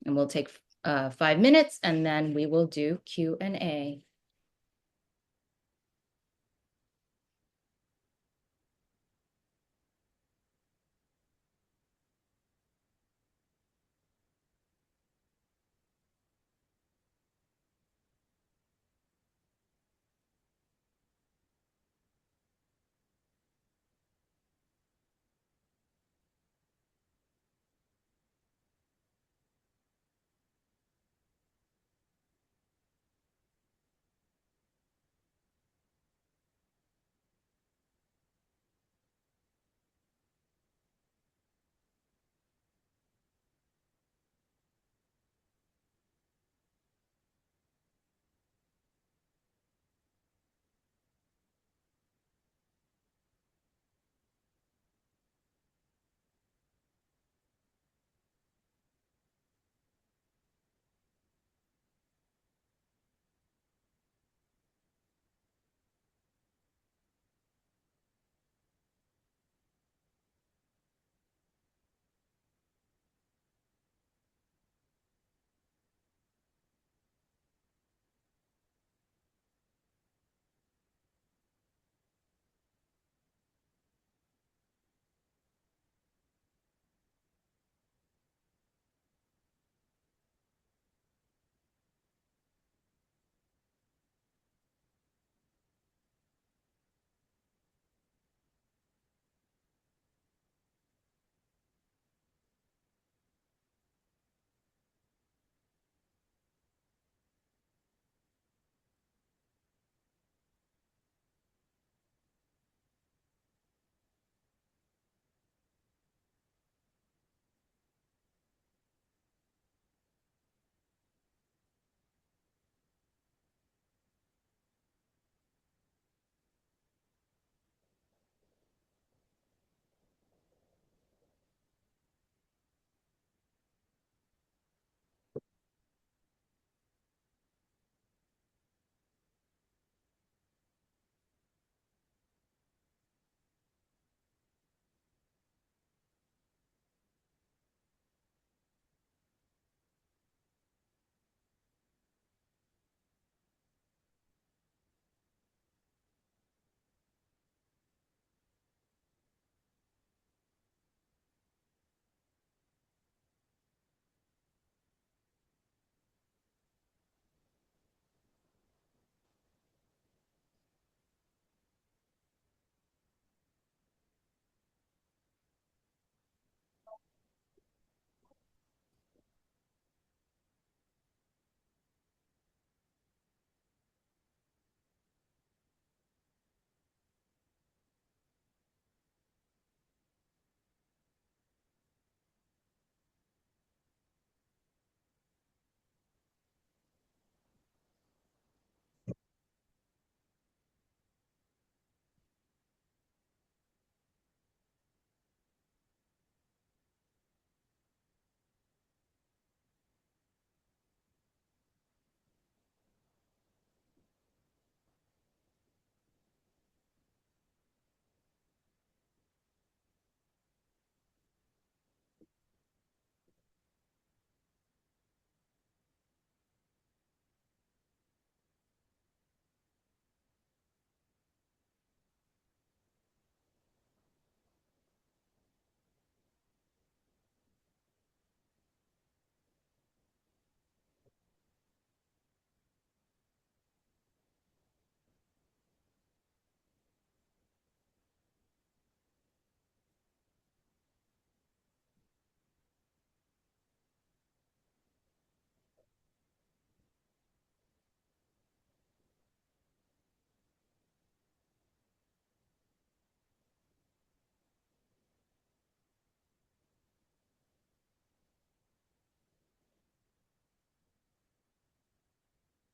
And we'll take 5 minutes and then we will do Q&A.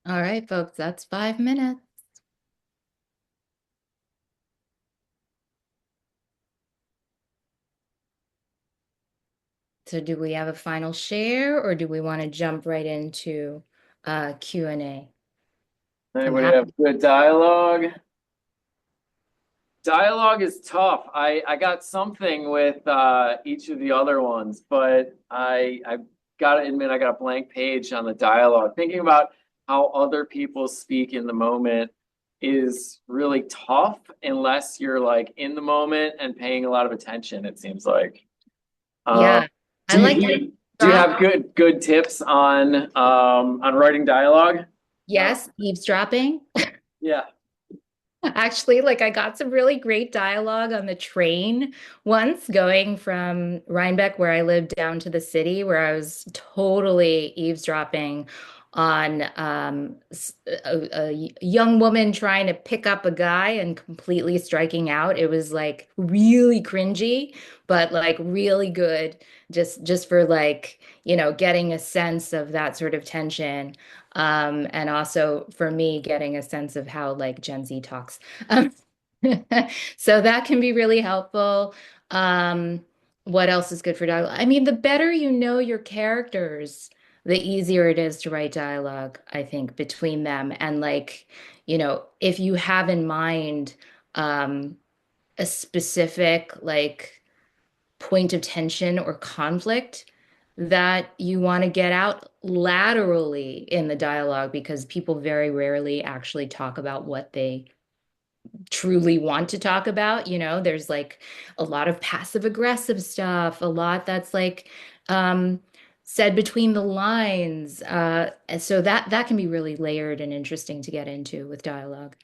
All right, folks, that's 5 minutes. So do we have a final share or do we want to jump right into Q&A? I'm Anybody happy. have good dialogue? Dialogue is tough. I got something with each of the other ones, but I gotta admit I got a blank page on the dialogue. Thinking about how other people speak in the moment is really tough unless you're like in the moment and paying a lot of attention, it seems like. Um, Yeah, I do like do you have drop. good tips on writing dialogue? Yes, eavesdropping. Yeah. Actually, like I got some really great dialogue on the train once going from Rhinebeck, where I lived, down to the city, where I was totally eavesdropping on a young woman trying to pick up a guy and completely striking out. It was like really cringy, but like really good, just for like, getting a sense of that sort of tension. And also for me, getting a sense of how like Gen Z talks. Um, so that can be really helpful. Um, what else is good for dialogue? I mean, the better you know your characters, the easier it is to write dialogue, I think, between them. And like, if you have in mind a specific like point of tension or conflict that you want to get out laterally in the dialogue, because people very rarely actually talk about what they truly want to talk about. There's like a lot of passive aggressive stuff, a lot that's like um said between the lines. And so that can be really layered and interesting to get into with dialogue.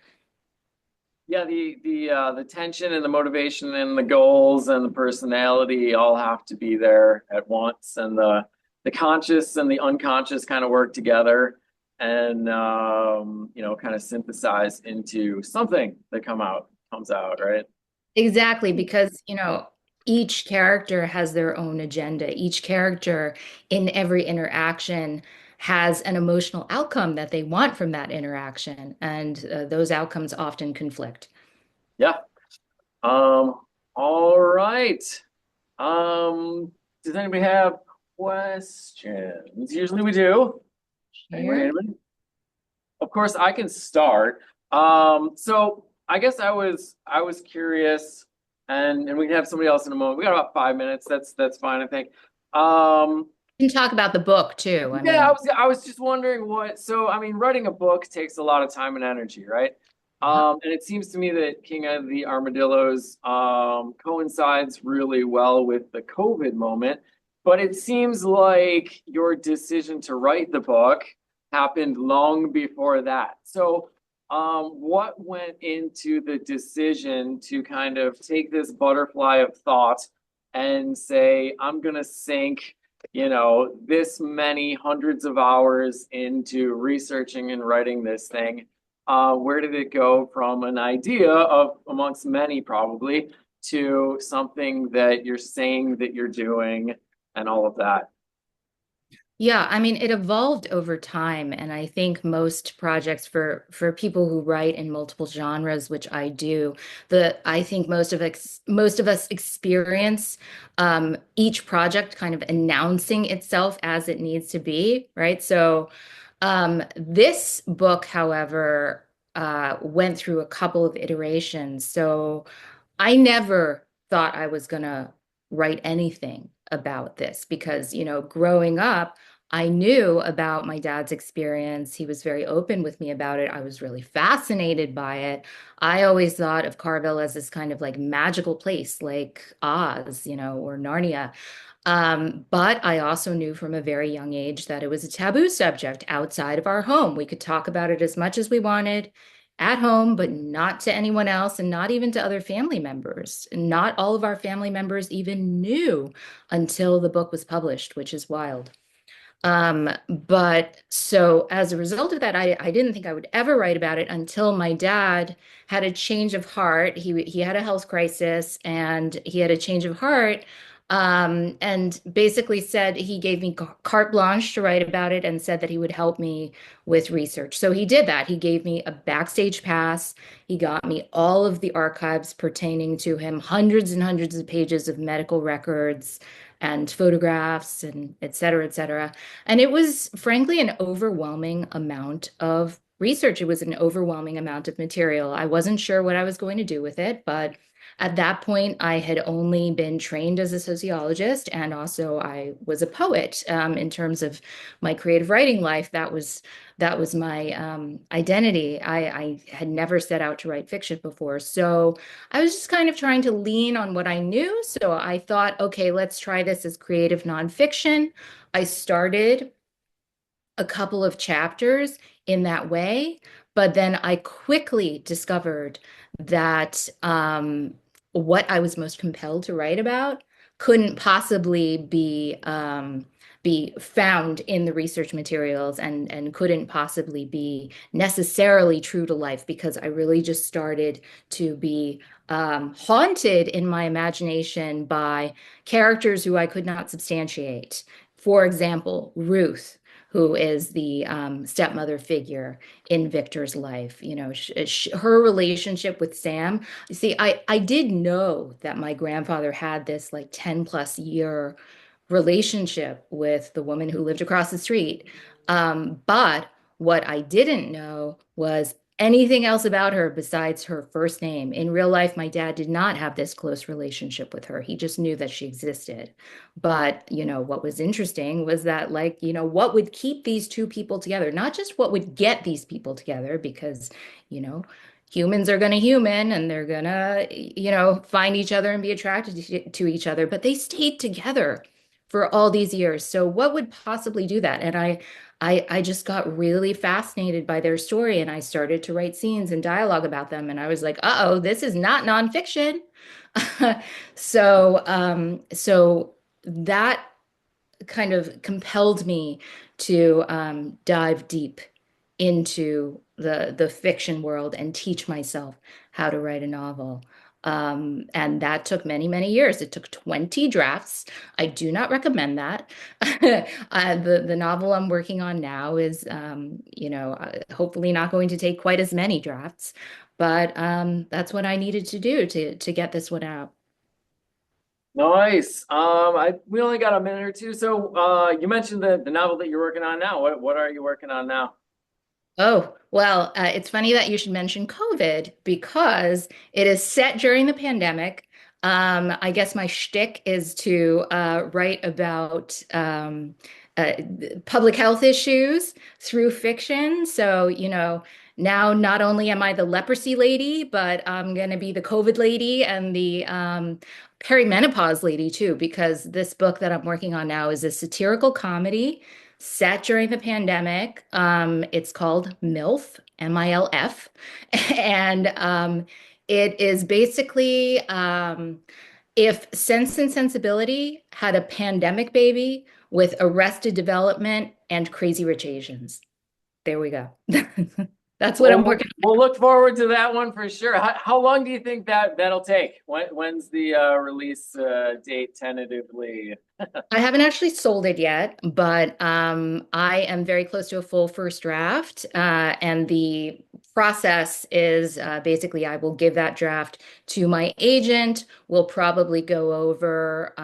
Yeah, the tension and the motivation and the goals and the personality all have to be there at once, and the conscious and the unconscious kind of work together, and kind of synthesize into something that comes out, right? Exactly, because each character has their own agenda. Each character in every interaction has an emotional outcome that they want from that interaction, and those outcomes often conflict. Yeah. Um, all right. Does anybody have questions? Usually we do. Anybody, Here. anybody? Of course, I can start. So I guess I was curious, and we can have somebody else in a moment. We got about 5 minutes. That's fine, I think. Um, We can talk about the book too. I yeah, mean, I was just wondering what. So I mean, writing a book takes a lot of time and energy, right? And it seems to me that King of the Armadillos coincides really well with the COVID moment. But it seems like your decision to write the book happened long before that. So, what went into the decision to kind of take this butterfly of thought and say, I'm gonna sink, this many hundreds of hours into researching and writing this thing? Where did it go from an idea of amongst many probably to something that you're saying that you're doing and all of that? yeah, I mean, it evolved over time, and I think most projects for people who write in multiple genres, which I do, I think most of us experience each project kind of announcing itself as it needs to be, right? So, this book, however, went through a couple of iterations. So, I never thought I was gonna write anything about this because, growing up, I knew about my dad's experience. He was very open with me about it. I was really fascinated by it. I always thought of Carville as this kind of like magical place, like Oz, or Narnia. But I also knew from a very young age that it was a taboo subject outside of our home. We could talk about it as much as we wanted at home, but not to anyone else and not even to other family members. And not all of our family members even knew until the book was published, which is wild. But so as a result of that, I didn't think I would ever write about it until my dad had a change of heart. He had a health crisis and he had a change of heart And basically said he gave me carte blanche to write about it and said that he would help me with research. So he did that. He gave me a backstage pass. He got me all of the archives pertaining to him, hundreds and hundreds of pages of medical records and photographs and et cetera, et cetera. And it was frankly an overwhelming amount of research. It was an overwhelming amount of material. I wasn't sure what I was going to do with it, but at that point, I had only been trained as a sociologist, and also I was a poet. In terms of my creative writing life, that was my identity. I had never set out to write fiction before, so I was just kind of trying to lean on what I knew. So I thought, okay, let's try this as creative nonfiction. I started a couple of chapters in that way, but then I quickly discovered that what I was most compelled to write about couldn't possibly be found in the research materials and couldn't possibly be necessarily true to life because I really just started to be haunted in my imagination by characters who I could not substantiate. For example, Ruth, who is the stepmother figure in Victor's life. You know, her relationship with Sam. You see, I did know that my grandfather had this like 10 plus year relationship with the woman who lived across the street. But what I didn't know was anything else about her besides her first name. In real life, my dad did not have this close relationship with her. He just knew that she existed. But, you know, what was interesting was that, like, you know, what would keep these two people together, not just what would get these people together, because, you know, humans are going to human and they're going to, you know, find each other and be attracted to each other, but they stayed together for all these years. So what would possibly do that? And I just got really fascinated by their story and I started to write scenes and dialogue about them. And I was like, uh-oh, this is not nonfiction. So that kind of compelled me to dive deep into the fiction world and teach myself how to write a novel. And that took many, many years. It took 20 drafts. I do not recommend that. The novel I'm working on now is, hopefully not going to take quite as many drafts, but that's what I needed to do to get this one out. Nice. We only got a minute or two. So you mentioned the novel that you're working on now. What are you working on now? Oh, well, it's funny that you should mention COVID because it is set during the pandemic. I guess my shtick is to write about uh, public health issues through fiction. So, you know, now not only am I the leprosy lady, but I'm going to be the COVID lady and the perimenopause lady too, because this book that I'm working on now is a satirical comedy set during the pandemic. It's called MILF, MILF. And it is basically if Sense and Sensibility had a pandemic baby with Arrested Development and Crazy Rich Asians. There we go. That's what I'm working We'll look forward to that one for sure. How long do you think that'll take? When's the release date tentatively? I haven't actually sold it yet, but I am very close to a full first draft. And the process is basically I will give that draft to my agent. We'll probably go over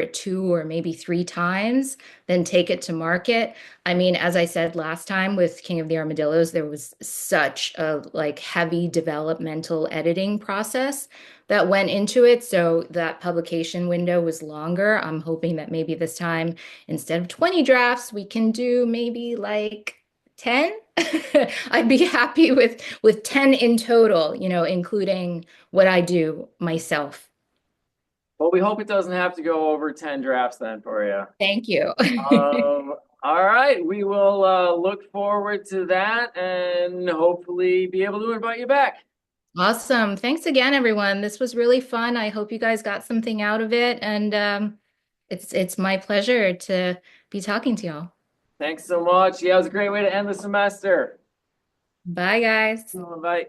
it 2 or maybe 3 times, then take it to market. I mean, as I said last time with King of the Armadillos, there was such a like heavy developmental editing process that went into it. So that publication window was longer. I'm hoping that maybe this time, instead of 20 drafts, we can do maybe like 10. I'd be happy with 10 in total, you know, including what I do myself. Well, we hope it doesn't have to go over 10 drafts then for you. Thank you. All right, we will look forward to that and hopefully be able to invite you back. Awesome. Thanks again, everyone. This was really fun. I hope you guys got something out of it. And it's my pleasure to be talking to y'all. Thanks so much. Yeah, it was a great way to end the semester. Bye, guys. Bye.